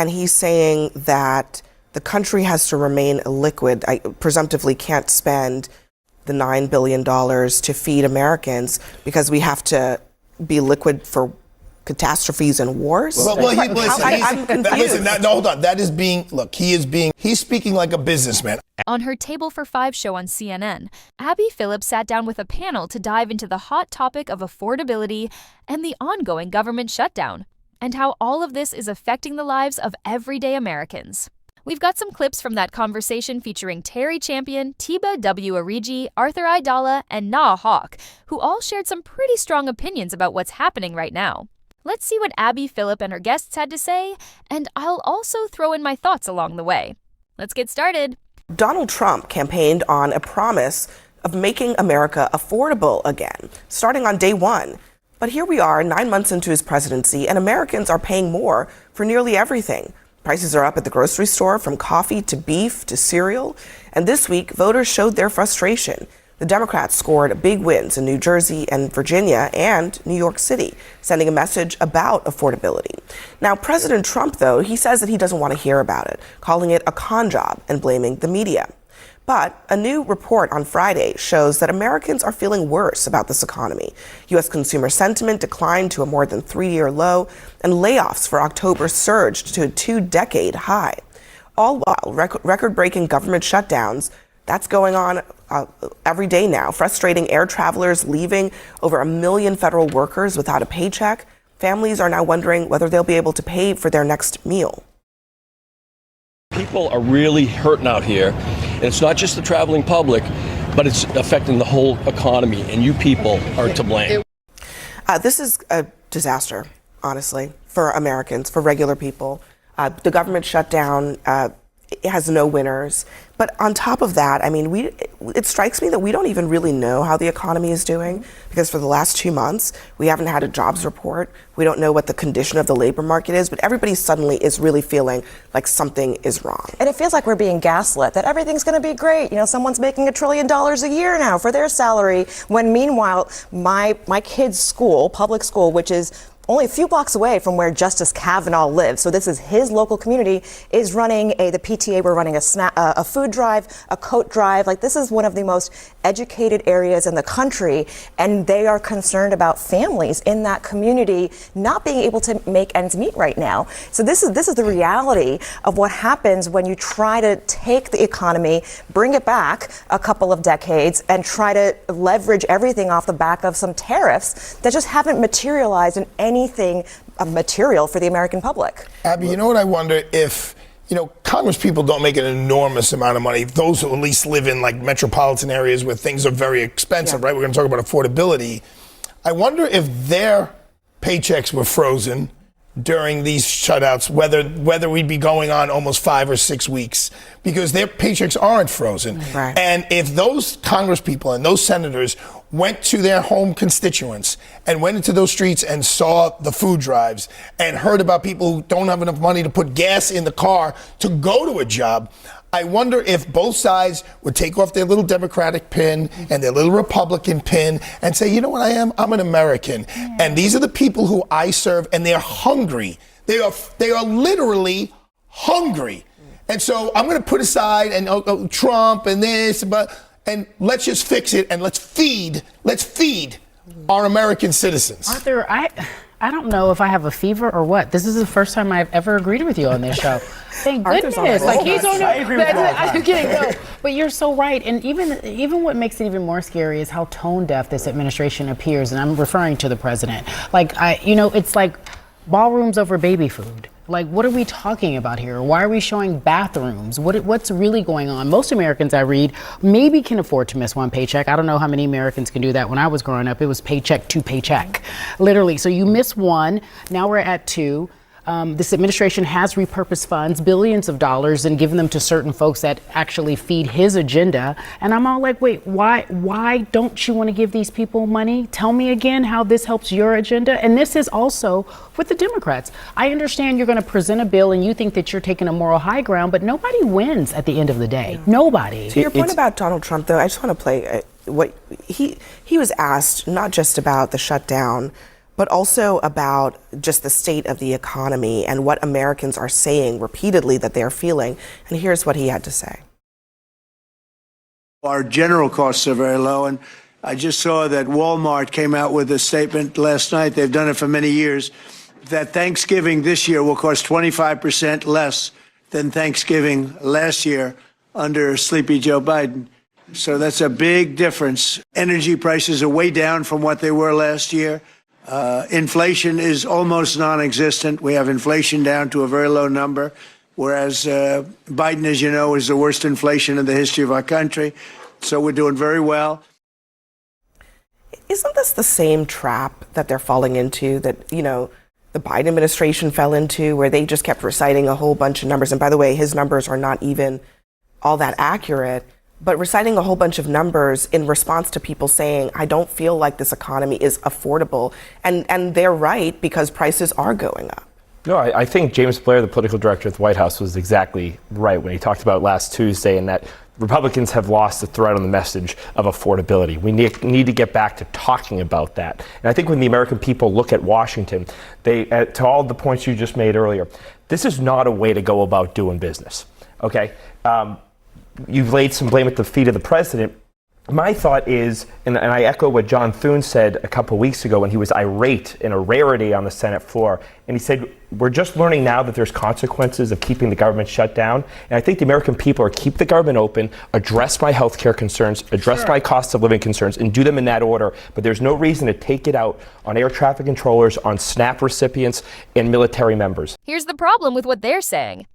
and he's saying that the country has to remain liquid. I presumptively can't spend the $9 billion to feed Americans because we have to be liquid for catastrophes and wars. I'm confused. Hold on. That is being, look, he's speaking like a businessman. On her Table for Five show on CNN, Abby Phillip sat down with a panel to dive into the hot topic of affordability and the ongoing government shutdown, and how all of this is affecting the lives of everyday Americans. We've got some clips from that conversation featuring Terry Champion, Tiba W. Origi, Arthur Aidala, and Nah Hawk, who all shared some pretty strong opinions about what's happening right now. Let's see what Abby Phillip and her guests had to say, and I'll also throw in my thoughts along the way. Let's get started. Donald Trump campaigned on a promise of making America affordable again, starting on day one. But here we are, 9 months into his presidency, and Americans are paying more for nearly everything. Prices are up at the grocery store, from coffee to beef to cereal. And this week, voters showed their frustration. The Democrats scored big wins in New Jersey and Virginia and New York City, sending a message about affordability. Now, President Trump, though, he says that he doesn't want to hear about it, calling it a con job and blaming the media. But a new report on Friday shows that Americans are feeling worse about this economy. U.S. consumer sentiment declined to a more than 3-year low, and layoffs for October surged to a 2-decade high. All while record-breaking government shutdowns, that's going on every day now, frustrating air travelers, leaving over 1 million federal workers without a paycheck. Families are now wondering whether they'll be able to pay for their next meal. People are really hurting out here, and it's not just the traveling public, but it's affecting the whole economy, and you people are to blame. This is a disaster, honestly, for Americans, for regular people. The government shutdown it has no winners. But on top of that, I mean, it strikes me that we don't even really know how the economy is doing, because for the last 2 months, we haven't had a jobs report. We don't know what the condition of the labor market is, but everybody suddenly is really feeling like something is wrong. And it feels like we're being gaslit, that everything's going to be great. You know, someone's making $1 trillion a year now for their salary, when meanwhile, my kid's school, public school, which is only a few blocks away from where Justice Kavanaugh lives, so this is his local community, is running the PTA. We're running a food drive, a coat drive. Like, this is one of the most educated areas in the country, and they are concerned about families in that community not being able to make ends meet right now. So this is the reality of what happens when you try to take the economy, bring it back a couple of decades, and try to leverage everything off the back of some tariffs that just haven't materialized in anything material for the American public. Abby, you know what I wonder if, Congress people don't make an enormous amount of money. Those who at least live in like metropolitan areas where things are very expensive, right? We're going to talk about affordability. I wonder if their paychecks were frozen during these shutouts, whether we'd be going on almost 5 or 6 weeks, because their paychecks aren't frozen. Right. And if those Congress people and those senators went to their home constituents and went into those streets and saw the food drives and heard about people who don't have enough money to put gas in the car to go to a job, I wonder if both sides would take off their little Democratic pin and their little Republican pin and say, you know what I am? I'm an American. And these are the people who I serve, and they're hungry. They are literally hungry. And so I'm going to put aside and Trump and this, and let's just fix it, and let's feed our American citizens. Arthur, I don't know if I have a fever or what. This is the first time I've ever agreed with you on this show. Thank goodness. Like, he's on. I agree with you. I'm kidding. No, but you're so right. And even what makes it even more scary is how tone deaf this administration appears. And I'm referring to the president. Like, it's like ballrooms over baby food. Like, what are we talking about here? Why are we showing bathrooms? What's really going on? Most Americans I read maybe can afford to miss one paycheck. I don't know how many Americans can do that. When I was growing up, it was paycheck to paycheck, literally. So you miss one, now we're at 2. This administration has repurposed funds, billions of dollars, and given them to certain folks that actually feed his agenda. And I'm all like, wait, why don't you want to give these people money? Tell me again how this helps your agenda. And this is also with the Democrats. I understand you're going to present a bill and you think that you're taking a moral high ground, but nobody wins at the end of the day. Nobody. To your point about Donald Trump, though, I just want to play what he was asked, not just about the shutdown, but also about just the state of the economy and what Americans are saying repeatedly that they're feeling. And here's what he had to say. Our general costs are very low, and I just saw that Walmart came out with a statement last night, they've done it for many years, that Thanksgiving this year will cost 25% less than Thanksgiving last year under Sleepy Joe Biden. So that's a big difference. Energy prices are way down from what they were last year. Inflation is almost non-existent. We have inflation down to a very low number, whereas Biden, as you know, is the worst inflation in the history of our country. So we're doing very well. Isn't this the same trap that they're falling into that, you know, the Biden administration fell into, where they just kept reciting a whole bunch of numbers? And by the way, his numbers are not even all that accurate, but reciting a whole bunch of numbers in response to people saying, I don't feel like this economy is affordable. And they're right, because prices are going up. No, I think James Blair, the political director at the White House, was exactly right when he talked about last Tuesday, and that Republicans have lost the thread on the message of affordability. We need to get back to talking about that. And I think when the American people look at Washington, to all the points you just made earlier, this is not a way to go about doing business. Okay? You've laid some blame at the feet of the president. My thought is, and I echo what John Thune said a couple weeks ago when he was irate in a rarity on the Senate floor, and he said, we're just learning now that there's consequences of keeping the government shut down. And I think the American people are keep the government open, address my health care concerns, address my cost of living concerns, and do them in that order. But there's no reason to take it out on air traffic controllers, on SNAP recipients, and military members. Here's the problem with what they're saying.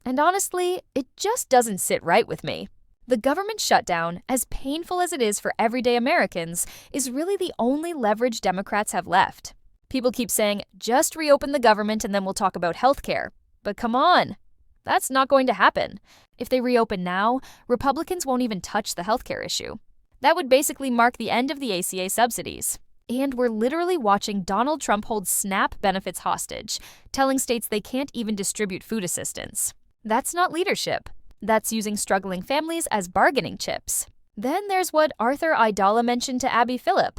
And honestly, it just doesn't sit right with me. The government shutdown, as painful as it is for everyday Americans, is really the only leverage Democrats have left. People keep saying, just reopen the government and then we'll talk about health care. But come on, that's not going to happen. If they reopen now, Republicans won't even touch the health care issue. That would basically mark the end of the ACA subsidies. And we're literally watching Donald Trump hold SNAP benefits hostage, telling states they can't even distribute food assistance. That's not leadership. That's using struggling families as bargaining chips. Then there's what Arthur Aidala mentioned to Abby Phillip,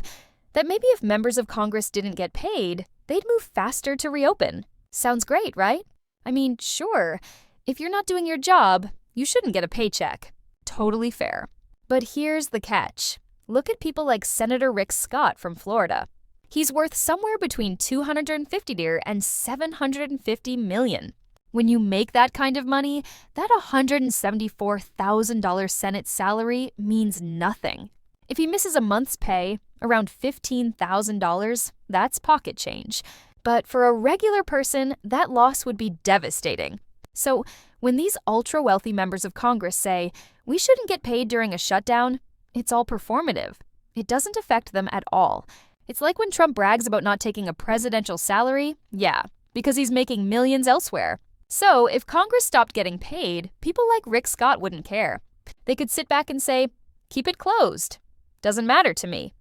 that maybe if members of Congress didn't get paid, they'd move faster to reopen. Sounds great, right? I mean, sure, if you're not doing your job, you shouldn't get a paycheck. Totally fair. But here's the catch. Look at people like Senator Rick Scott from Florida. He's worth somewhere between $250 and $750 million. When you make that kind of money, that $174,000 Senate salary means nothing. If he misses a month's pay, around $15,000, that's pocket change. But for a regular person, that loss would be devastating. So when these ultra-wealthy members of Congress say, we shouldn't get paid during a shutdown, it's all performative. It doesn't affect them at all. It's like when Trump brags about not taking a presidential salary, yeah, because he's making millions elsewhere. So, if Congress stopped getting paid, people like Rick Scott wouldn't care. They could sit back and say, keep it closed. Doesn't matter to me.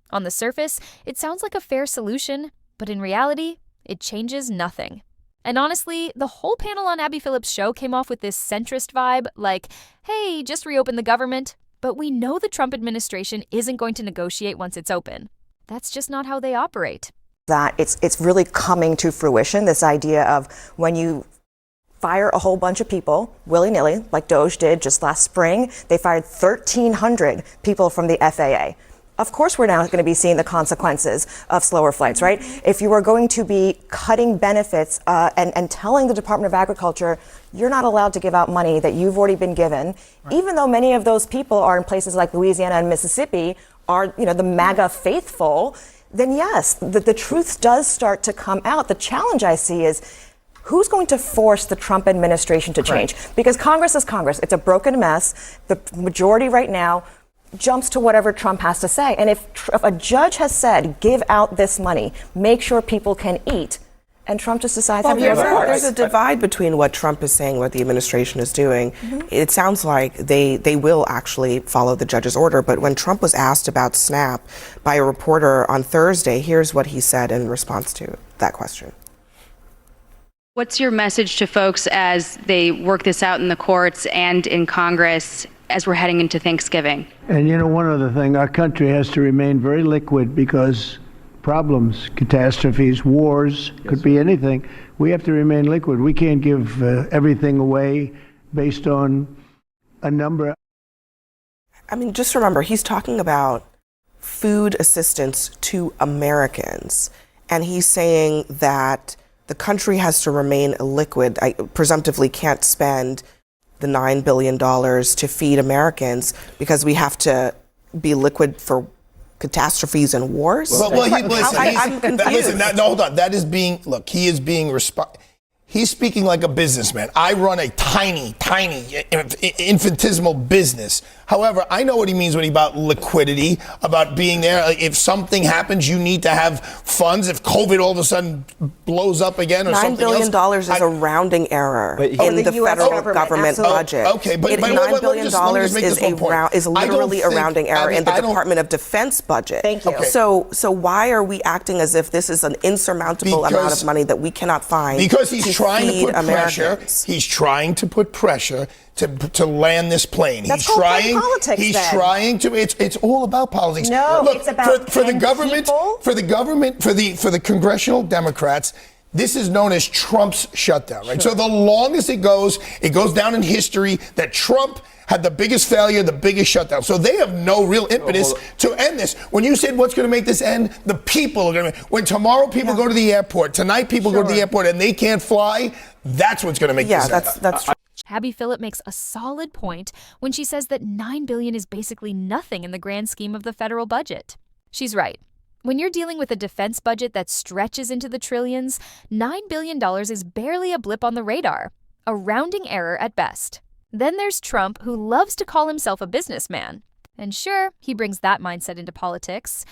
On the surface, it sounds like a fair solution, but in reality, it changes nothing. And honestly, the whole panel on Abby Phillip's show came off with this centrist vibe, like, hey, just reopen the government. But we know the Trump administration isn't going to negotiate once it's open. That's just not how they operate. That it's really coming to fruition, this idea of when you fire a whole bunch of people willy-nilly, like Doge did just last spring. They fired 1,300 people from the FAA. Of course, we're now going to be seeing the consequences of slower flights, right? If you are going to be cutting benefits and telling the Department of Agriculture, you're not allowed to give out money that you've already been given, even though many of those people are in places like Louisiana and Mississippi, are, you know, the MAGA faithful, then yes, the truth does start to come out. The challenge I see is, who's going to force the Trump administration to change? Right. Because Congress is Congress. It's a broken mess. The majority right now jumps to whatever Trump has to say. And if a judge has said, give out this money, make sure people can eat, and Trump just decides to there's a divide between what Trump is saying, what the administration is doing. Mm-hmm. It sounds like they will actually follow the judge's order. But when Trump was asked about SNAP by a reporter on Thursday, here's what he said in response to that question. What's your message to folks as they work this out in the courts and in Congress as we're heading into Thanksgiving? And you know, one other thing, our country has to remain very liquid because problems, catastrophes, wars, could be anything. We have to remain liquid. We can't give everything away based on a number. I mean, just remember, he's talking about food assistance to Americans. And he's saying that the country has to remain liquid. I presumptively can't spend the $9 billion to feed Americans because we have to be liquid for catastrophes and wars. I'm confused. Hold on. That is being, look, he is being he's speaking like a businessman. I run a tiny, infinitesimal business. However, I know what he means when he about liquidity, about being there. Like, if something happens, you need to have funds. If COVID all of a sudden blows up again or something else. $9 billion is a rounding error in the federal government budget. Okay, but $9 billion is literally a rounding error in the Department of Defense budget. Thank you. Okay. So why are we acting as if this is an insurmountable amount of money that we cannot find? Because he's trying to put pressure. Americans? He's trying to put pressure to land this plane. That's he's trying. politics, he's then. trying to. It's all about politics. No, look, it's about for the government. people. For the government. For the congressional Democrats. This is known as Trump's shutdown, right? Sure. So the longest it goes down in history that Trump had the biggest failure, the biggest shutdown. So they have no real impetus to end this. When you said what's going to make this end, the people are going to. When tomorrow people go to the airport, tonight people go to the airport and they can't fly, that's what's going to make this end. That's true. Abby Phillip makes a solid point when she says that $9 billion is basically nothing in the grand scheme of the federal budget. She's right. When you're dealing with a defense budget that stretches into the trillions, $9 billion is barely a blip on the radar, a rounding error at best. Then there's Trump, who loves to call himself a businessman. And sure, he brings that mindset into politics.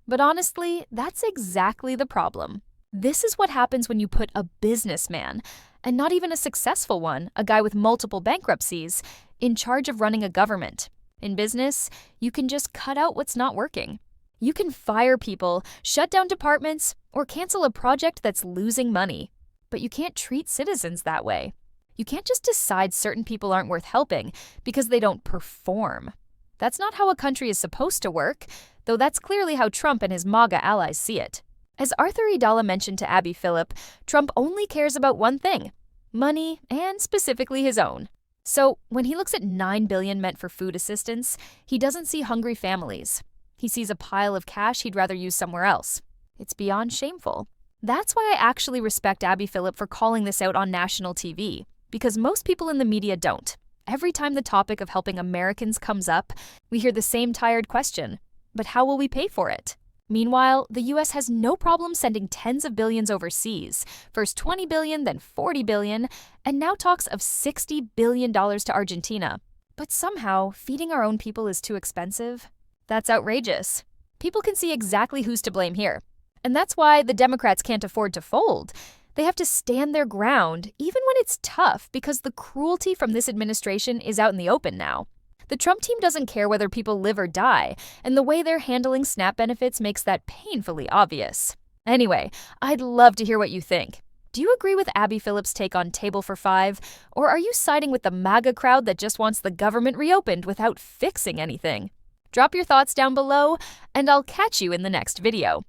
But honestly, that's exactly the problem. This is what happens when you put a businessman, and not even a successful one, a guy with multiple bankruptcies, in charge of running a government. In business, you can just cut out what's not working. You can fire people, shut down departments, or cancel a project that's losing money. But you can't treat citizens that way. You can't just decide certain people aren't worth helping because they don't perform. That's not how a country is supposed to work, though that's clearly how Trump and his MAGA allies see it. As Arthur Idala mentioned to Abby Phillip, Trump only cares about one thing: money, and specifically his own. So when he looks at $9 billion meant for food assistance, he doesn't see hungry families. He sees a pile of cash he'd rather use somewhere else. It's beyond shameful. That's why I actually respect Abby Phillip for calling this out on national TV, because most people in the media don't. Every time the topic of helping Americans comes up, we hear the same tired question: but how will we pay for it? Meanwhile, the U.S. has no problem sending tens of billions overseas, first $20 billion, then $40 billion, and now talks of $60 billion to Argentina. But somehow, feeding our own people is too expensive. That's outrageous. People can see exactly who's to blame here. And that's why the Democrats can't afford to fold. They have to stand their ground, even when it's tough, because the cruelty from this administration is out in the open now. The Trump team doesn't care whether people live or die, and the way they're handling SNAP benefits makes that painfully obvious. Anyway, I'd love to hear what you think. Do you agree with Abby Phillip's take on Table for Five, or are you siding with the MAGA crowd that just wants the government reopened without fixing anything? Drop your thoughts down below, and I'll catch you in the next video.